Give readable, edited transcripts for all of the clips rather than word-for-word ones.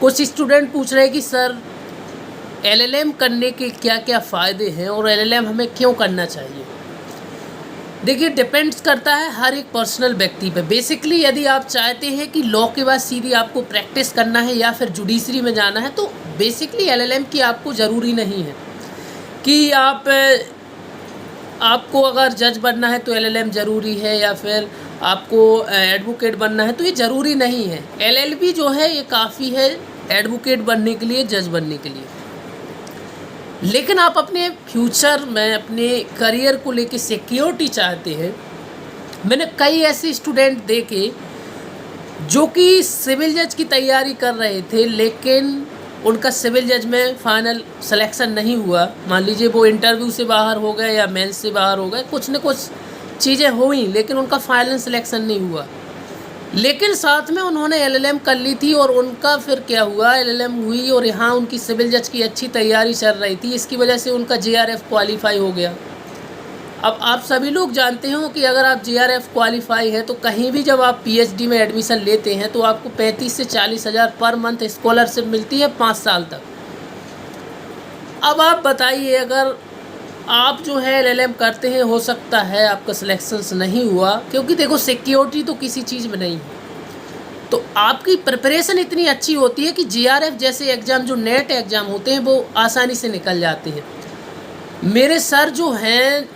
कुछ स्टूडेंट पूछ रहे हैं कि सर एलएलएम करने के क्या क्या फ़ायदे हैं और एलएलएम हमें क्यों करना चाहिए। देखिए, डिपेंड्स करता है हर एक पर्सनल व्यक्ति पे। बेसिकली यदि आप चाहते हैं कि लॉ के बाद सीधी आपको प्रैक्टिस करना है या फिर जुडिशरी में जाना है, तो बेसिकली एलएलएम की आपको ज़रूरी नहीं है कि आपको अगर जज बनना है तो एलएलएम ज़रूरी है या फिर आपको एडवोकेट बनना है तो ये ज़रूरी नहीं है। एलएलबी जो है ये काफ़ी है एडवोकेट बनने के लिए, जज बनने के लिए। लेकिन आप अपने फ्यूचर में अपने करियर को लेके सिक्योरिटी चाहते हैं। मैंने कई ऐसे स्टूडेंट देखे जो कि सिविल जज की तैयारी कर रहे थे, लेकिन उनका सिविल जज में फाइनल सिलेक्शन नहीं हुआ। मान लीजिए वो इंटरव्यू से बाहर हो गए या मेंस से बाहर हो गए, कुछ न कुछ चीज़ें हुई, लेकिन उनका फाइनल सिलेक्शन नहीं हुआ। लेकिन साथ में उन्होंने एलएलएम कर ली थी और उनका फिर क्या हुआ, एलएलएम हुई और यहाँ उनकी सिविल जज की अच्छी तैयारी चल रही थी। इसकी वजह से उनका जेआरएफ क्वालिफाई हो गया। अब आप सभी लोग जानते हो कि अगर आप जेआरएफ क्वालिफाई है तो कहीं भी जब आप पीएचडी में एडमिशन लेते हैं तो आपको 35 से 40 हज़ार पर मंथ स्कॉलरशिप मिलती है 5 साल तक। अब आप बताइए, अगर आप जो है एलएलएम करते हैं, हो सकता है आपका सिलेक्शंस नहीं हुआ, क्योंकि देखो सिक्योरिटी तो किसी चीज़ में नहीं है। तो आपकी प्रिपरेशन इतनी अच्छी होती है कि जेआरएफ जैसे एग्ज़ाम, जो नेट एग्ज़ाम होते हैं, वो आसानी से निकल जाते हैं। मेरे सर जो हैं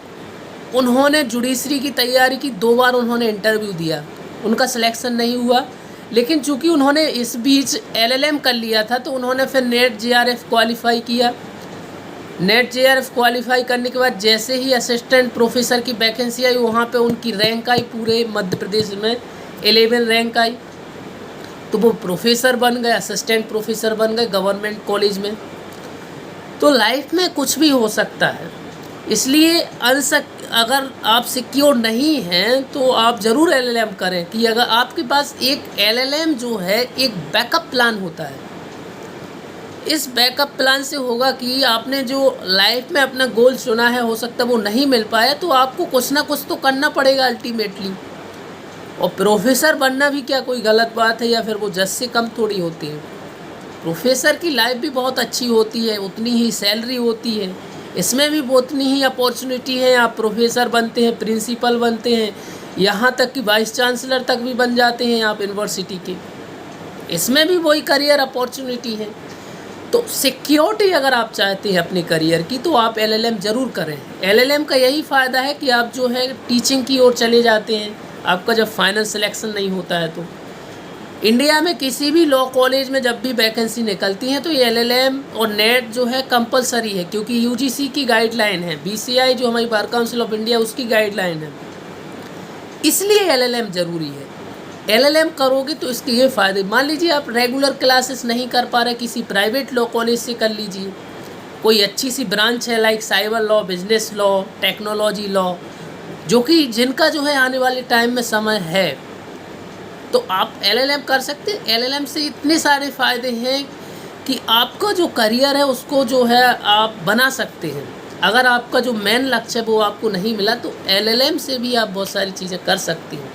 उन्होंने जुडिशरी की तैयारी की, 2 बार उन्होंने इंटरव्यू दिया, उनका सिलेक्शन नहीं हुआ। लेकिन चूँकि उन्होंने इस बीच एलएलएम कर लिया था तो उन्होंने फिर नेट जेआरएफ क्वालिफाई किया। नेट जेआरएफ क्वालिफाई करने के बाद जैसे ही असिस्टेंट प्रोफेसर की वैकेंसी आई, वहाँ पे उनकी रैंक आई, पूरे मध्य प्रदेश में 11 रैंक आई, तो वो प्रोफेसर बन गए, असिस्टेंट प्रोफेसर बन गए गवर्नमेंट कॉलेज में। तो लाइफ में कुछ भी हो सकता है, इसलिए अगर आप सिक्योर नहीं हैं तो आप ज़रूर एलएलएम करें। कि अगर आपके पास एक एलएलएम जो है एक बैकअप प्लान होता है। इस बैकअप प्लान से होगा कि आपने जो लाइफ में अपना गोल चुना है, हो सकता है वो नहीं मिल पाया, तो आपको कुछ ना कुछ तो करना पड़ेगा अल्टीमेटली। और प्रोफेसर बनना भी क्या कोई गलत बात है या फिर वो जज से कम थोड़ी होती है। प्रोफेसर की लाइफ भी बहुत अच्छी होती है, उतनी ही सैलरी होती है, इसमें भी उतनी ही अपॉर्चुनिटी है। आप प्रोफेसर बनते हैं, प्रिंसिपल बनते हैं, यहाँ तक कि वाइस चांसलर तक भी बन जाते हैं आप यूनिवर्सिटी के। इसमें भी वही करियर अपॉर्चुनिटी है। तो सिक्योरिटी अगर आप चाहते हैं अपने करियर की तो आप एलएलएम ज़रूर करें। एलएलएम का यही फ़ायदा है कि आप जो है टीचिंग की ओर चले जाते हैं, आपका जब फाइनल सिलेक्शन नहीं होता है। तो इंडिया में किसी भी लॉ कॉलेज में जब भी वैकेंसी निकलती है तो ये एलएलएम और नेट जो है कंपलसरी है, क्योंकि यूजीसी की गाइडलाइन है, बीसीआई जो हमारी बार काउंसिल ऑफ इंडिया उसकी गाइडलाइन है, इसलिए एलएलएम ज़रूरी है। एलएलएम करोगे तो इसके ये फ़ायदे, मान लीजिए आप रेगुलर क्लासेस नहीं कर पा रहे, किसी प्राइवेट लॉ कॉलेज से कर लीजिए। कोई अच्छी सी ब्रांच है like cyber law, business law, technology law, जो कि जिनका जो है आने वाले टाइम में समय है, तो आप एलएलएम कर सकते हैं। एलएलएम से इतने सारे फ़ायदे हैं कि आपका जो करियर है उसको जो है आप बना सकते हैं। अगर आपका जो मेन लक्ष्य है वो आपको नहीं मिला तो एलएलएम से भी आप बहुत सारी चीज़ें कर सकते हैं।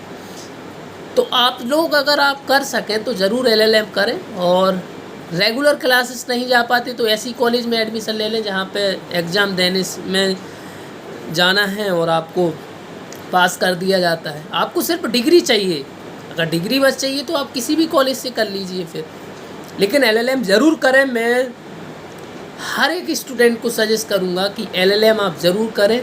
तो आप लोग अगर आप कर सकें तो ज़रूर एलएलएम करें। और रेगुलर क्लासेस नहीं जा पाते तो ऐसी कॉलेज में एडमिशन ले लें जहाँ पे एग्ज़ाम देने में जाना है और आपको पास कर दिया जाता है। आपको सिर्फ डिग्री चाहिए, अगर डिग्री बस चाहिए तो आप किसी भी कॉलेज से कर लीजिए फिर, लेकिन एलएलएम ज़रूर करें। मैं हर एक स्टूडेंट को सजेस्ट करूँगा कि एलएलएम आप ज़रूर करें।